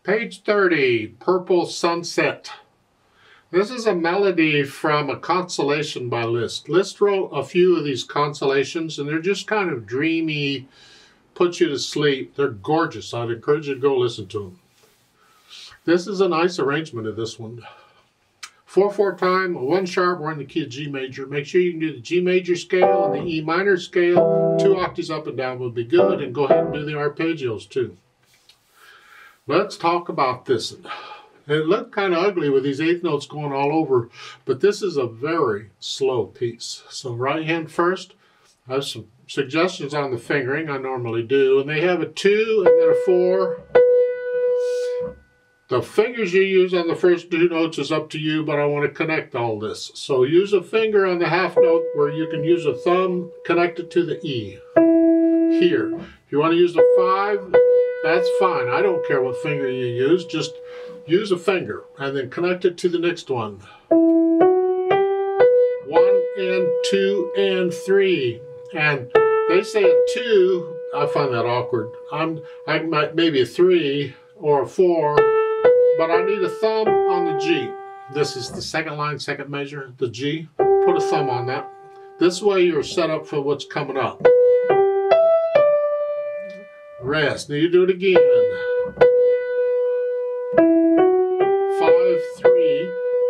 Page 30, Purple Sunset. This is a melody from a consolation by Liszt. Liszt wrote a few of these consolations, and they're just kind of dreamy, put you to sleep. They're gorgeous. I'd encourage you to go listen to them. This is a nice arrangement of this one. 4/4 time, 1 sharp, we're in the key of G major. Make sure you can do the G major scale and the E minor scale. 2 octaves up and down would be good, and go ahead and do the arpeggios too. Let's talk about this. It looked kind of ugly with these eighth notes going all over, but this is a very slow piece. So right hand first. I have some suggestions on the fingering, I normally do, and they have a 2 and then a 4. The fingers you use on the first 2 notes is up to you, but I want to connect all this. So use a finger on the half note where you can use a thumb connected to the E. Here. If you want to use the 5, that's fine. I don't care what finger you use. Just use a finger and then connect it to the next one. 1 and 2 and 3. And they say a 2. I find that awkward. I might maybe a 3 or a 4, but I need a thumb on the G. This is the second line, second measure, the G. Put a thumb on that. This way you're set up for what's coming up. Rest. Now you do it again. 5, 3.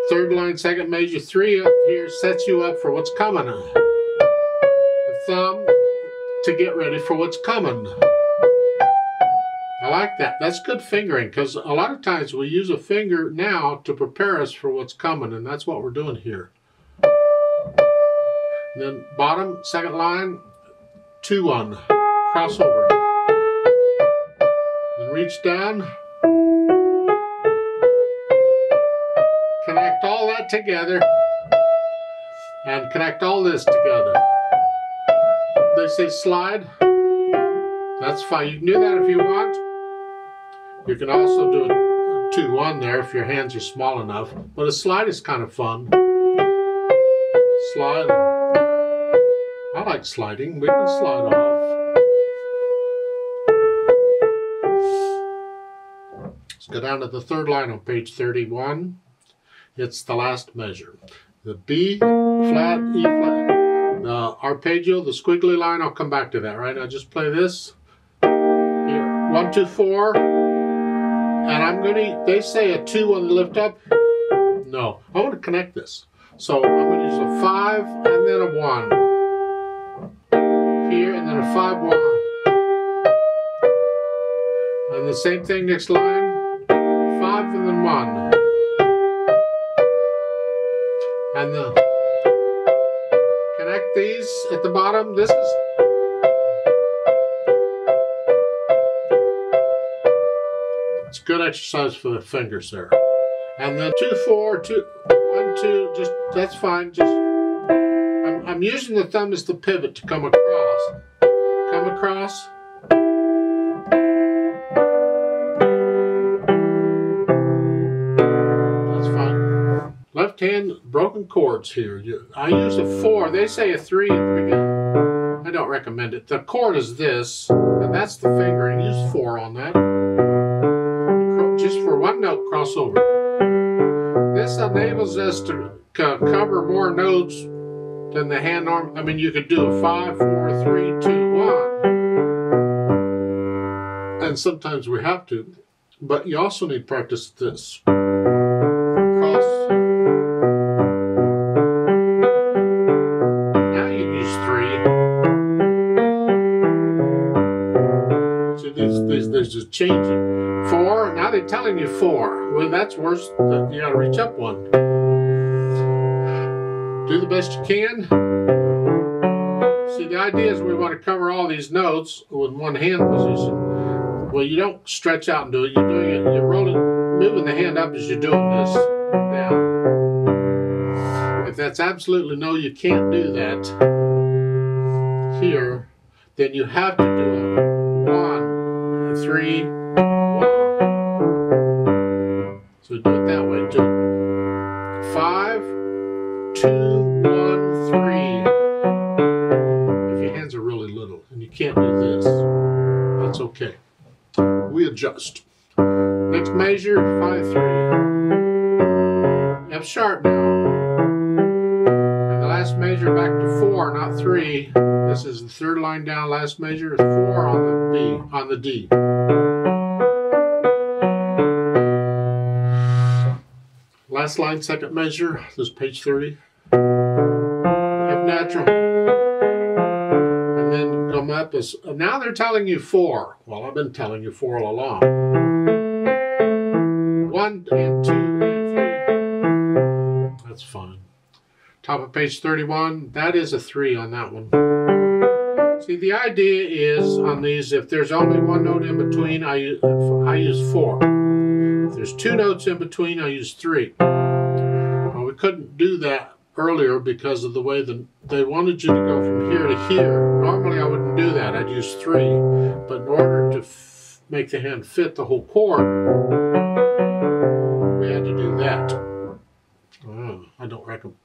Third line, second measure, 3 up here sets you up for what's coming. The thumb to get ready for what's coming. I like that. That's good fingering, because a lot of times we use a finger now to prepare us for what's coming, and that's what we're doing here. And then bottom, second line, 2-1. Crossover. Then reach down. Connect all that together. And connect all this together. They say slide. That's fine. You can do that if you want. You can also do a 2-1 there if your hands are small enough. But a slide is kind of fun. Slide. I like sliding. We can slide off. Let's go down to the third line on page 31. It's the last measure. The B flat, E flat. The arpeggio, the squiggly line, I'll come back to that, right? I'll just play this. Here, 1, 2, 4. And I'm going to, they say a 2 on the lift up. No, I want to connect this. So I'm going to use a 5 and then a 1. Here, and then a 5, 1. And the same thing next line. 5 and then 1. And connect these at the bottom. This is it's good exercise for the fingers there. And then 2, 4, 2, 1, 2. Just that's fine. Just I'm using the thumb as the pivot to come across. Come across. Left hand broken chords here. I use a 4. They say a 3 at the beginning. I don't recommend it. The chord is this, and that's the fingering. Use 4 on that. Just for 1 note crossover. This enables us to cover more notes than the hand arm. I mean, you could do a 5, 4, 3, 2, 1. And sometimes we have to. But you also need practice at this. There's just changing. 4, now they're telling you 4. Well, that's worse. You gotta reach up 1. Do the best you can. See, the idea is we want to cover all these notes with 1 hand position. Well, you don't stretch out and do it. You're doing it, you're rolling, moving the hand up as you're doing this down. If that's absolutely no, you can't do that here, then you have to do it. 3, 1. So do it that way. Do 5, 2, 1, 3. If your hands are really little and you can't do this, that's okay. We adjust. Next measure, 5-3. F sharp now. And the last measure back to 4, not 3. This is the third line down, last measure is 4 on the B, on the D. Last line, second measure, this is page 30. F natural. And then come up as, now they're telling you 4. Well, I've been telling you 4 all along. 1 and 2 and 3. That's fine. Top of page 31, that is a 3 on that one. See, the idea is on these, if there's only one note in between, I use 4. If there's 2 notes in between, I use 3. Well, we couldn't do that earlier because of the way they wanted you to go from here to here. Normally I wouldn't do that, I'd use 3. But in order to make the hand fit the whole chord, we had to do that. I don't recommend.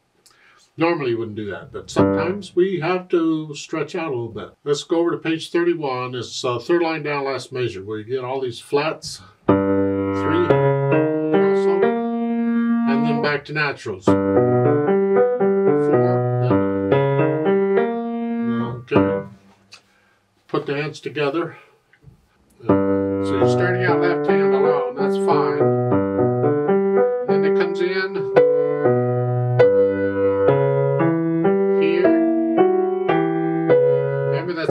Normally you wouldn't do that, but sometimes we have to stretch out a little bit. Let's go over to page 31. It's third line down, last measure, where you get all these flats. 3, crossover, and then back to naturals. 4, okay. Put the hands together. So you're starting out left hand alone, that's fine. Then it comes in.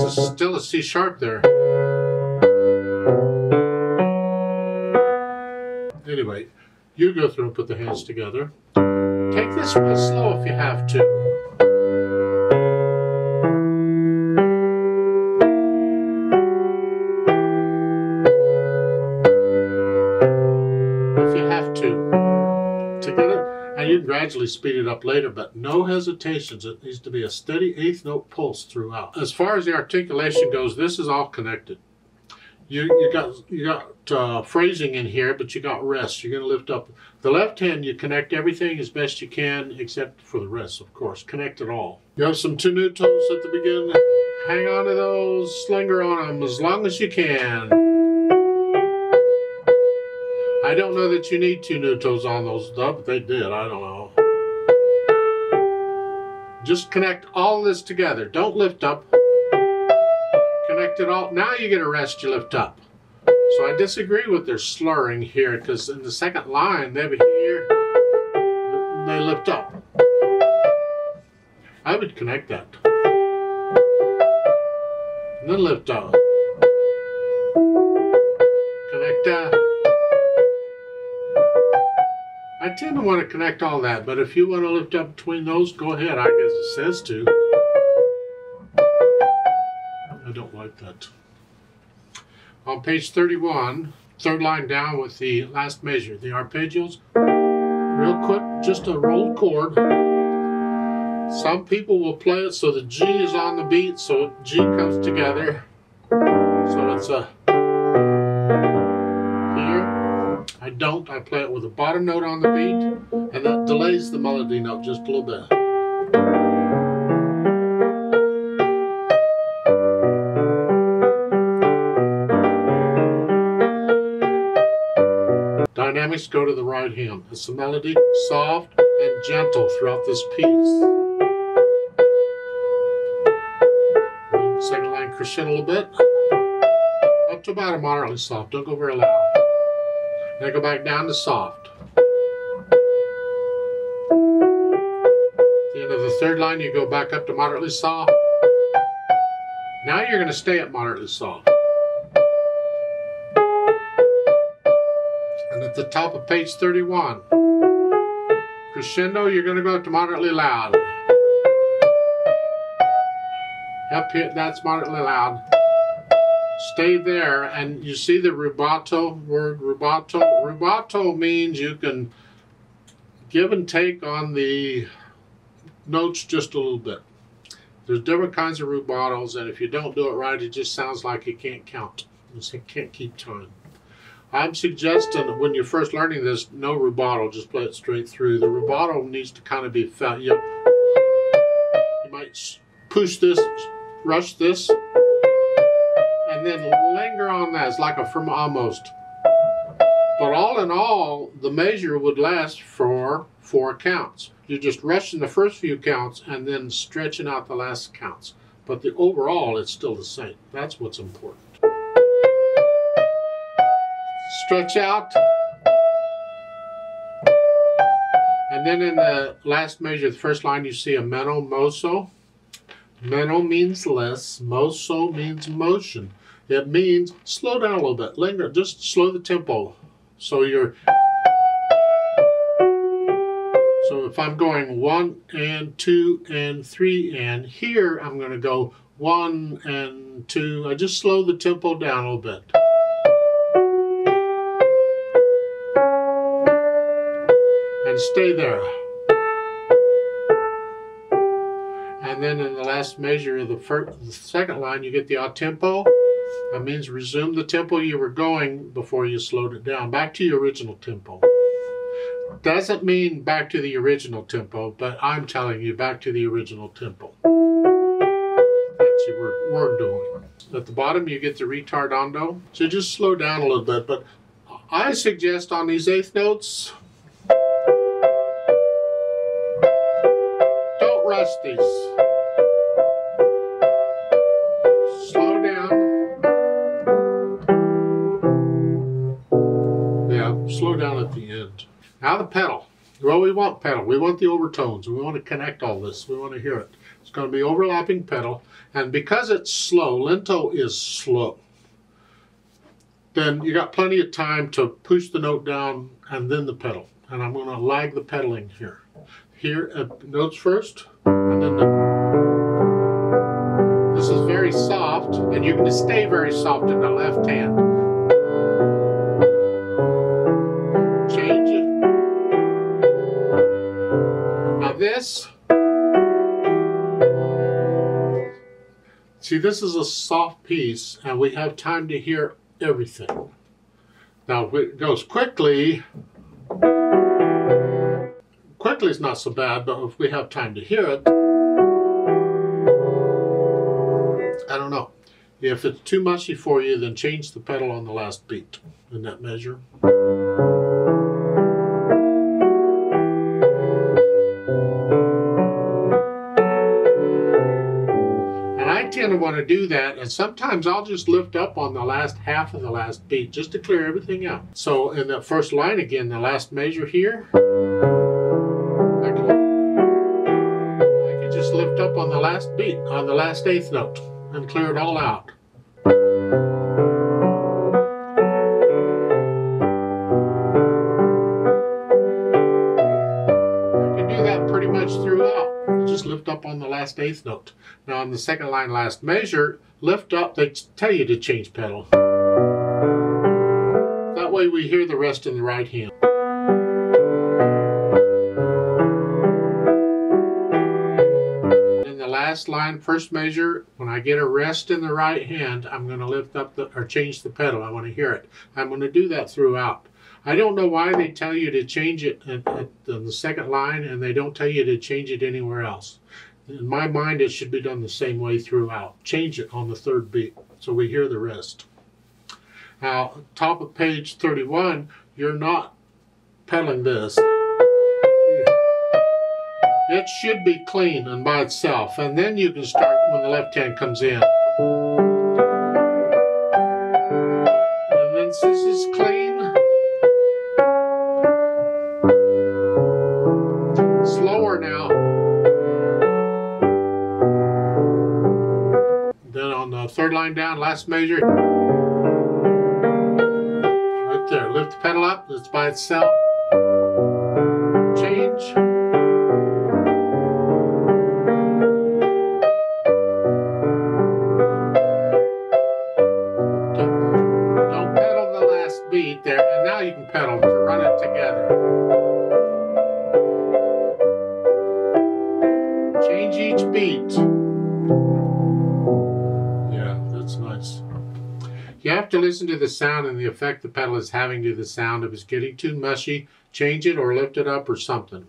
Still a C sharp there. Anyway, you go through and put the hands together. Take this real slow if you have to. If you have to get it, and you can gradually speed it up later, but no hesitations. It needs to be a steady 8th note pulse throughout. As far as the articulation goes, this is all connected. You got phrasing in here, but you got rest. You're going to lift up the left hand. You connect everything as best you can, except for the rest, of course. Connect it all. You have some 2 new toes at the beginning. Hang on to those, linger on them as long as you can. I don't know that you need 2 new toes on those, but they did. I don't know. Just connect all this together. Don't lift up. Connect it all. Now you get a rest, you lift up. So I disagree with their slurring here, because in the second line, they'll be here, they lift up. I would connect that. And then lift up. Connect that. I tend to want to connect all that, but if you want to lift up between those, go ahead. I guess it says to. I don't like that. On page 31, third line down with the last measure, the arpeggios. Real quick, just a rolled chord. Some people will play it so the G is on the beat, so G comes together. So it's a here. I don't. I play it with a bottom note on the beat, and that delays the melody note just a little bit. Dynamics go to the right hand. It's the melody, soft and gentle throughout this piece. Second line crescendo a little bit. Up to about a moderately soft. Don't go very loud. Then go back down to soft. At the end of the third line, you go back up to moderately soft. Now you're going to stay at moderately soft. And at the top of page 31, crescendo, you're going to go up to moderately loud. Up here, that's moderately loud. Stay there, and you see the rubato word, rubato? Rubato means you can give and take on the notes just a little bit. There's different kinds of rubatos, and if you don't do it right, it just sounds like you can't count. You can't keep time. I'm suggesting that when you're first learning this, no rubato, just play it straight through. The rubato needs to kind of be felt. You might push this, rush this, and then linger on that. It's like a from almost. But all in all, the measure would last for 4 counts. You're just rushing the first few counts and then stretching out the last counts. But the overall, it's still the same. That's what's important. Stretch out. And then in the last measure, the first line, you see a meno, mosso. Meno means less, mosso means motion. It means slow down a little bit, linger, just slow the tempo. So if I'm going 1 and 2 and 3 and here I'm going to go 1 and 2. I just slow the tempo down a little bit. And stay there. And then in the last measure of the second line, you get the a tempo. That means resume the tempo you were going before you slowed it down. Back to your original tempo. Doesn't mean back to the original tempo, but I'm telling you back to the original tempo. That's what we're doing. At the bottom, you get the ritardando. So just slow down a little bit, but I suggest on these eighth notes, don't rush these. Slow down. Yeah, slow down at the end. Now the pedal. Well, we want pedal. We want the overtones. We want to connect all this. We want to hear it. It's going to be overlapping pedal. And because it's slow, lento is slow, then you got plenty of time to push the note down and then the pedal. And I'm going to lag the pedaling here. Here, notes first, and then this is very soft, and you're going to stay very soft in the left hand. Change it. Now this, see, this is a soft piece, and we have time to hear everything. Now, if it goes quickly, quickly is not so bad, but if we have time to hear it, I don't know. If it's too mushy for you, then change the pedal on the last beat in that measure. And I tend to want to do that, and sometimes I'll just lift up on the last half of the last beat just to clear everything out. So in the first line again, the last measure here, I can just lift up on the last beat, on the last eighth note, and clear it all out. I can do that pretty much throughout. Just lift up on the last eighth note. Now on the second line, last measure, lift up, they tell you to change pedal. That way we hear the rest in the right hand. Last line, first measure, when I get a rest in the right hand, I'm going to lift up or change the pedal. I want to hear it. I'm going to do that throughout. I don't know why they tell you to change it at the second line and they don't tell you to change it anywhere else. In my mind, it should be done the same way throughout. Change it on the third beat so we hear the rest. Now, top of page 31, you're not pedaling this. It should be clean and by itself, and then you can start when the left hand comes in. And then this is clean. Slower now. Then on the third line down, last measure. Right there, lift the pedal up, it's by itself. Change. Beat there, and now you can pedal to run it together. Change each beat. Yeah, that's nice. You have to listen to the sound and the effect the pedal is having to the sound. If it's getting too mushy, change it or lift it up or something.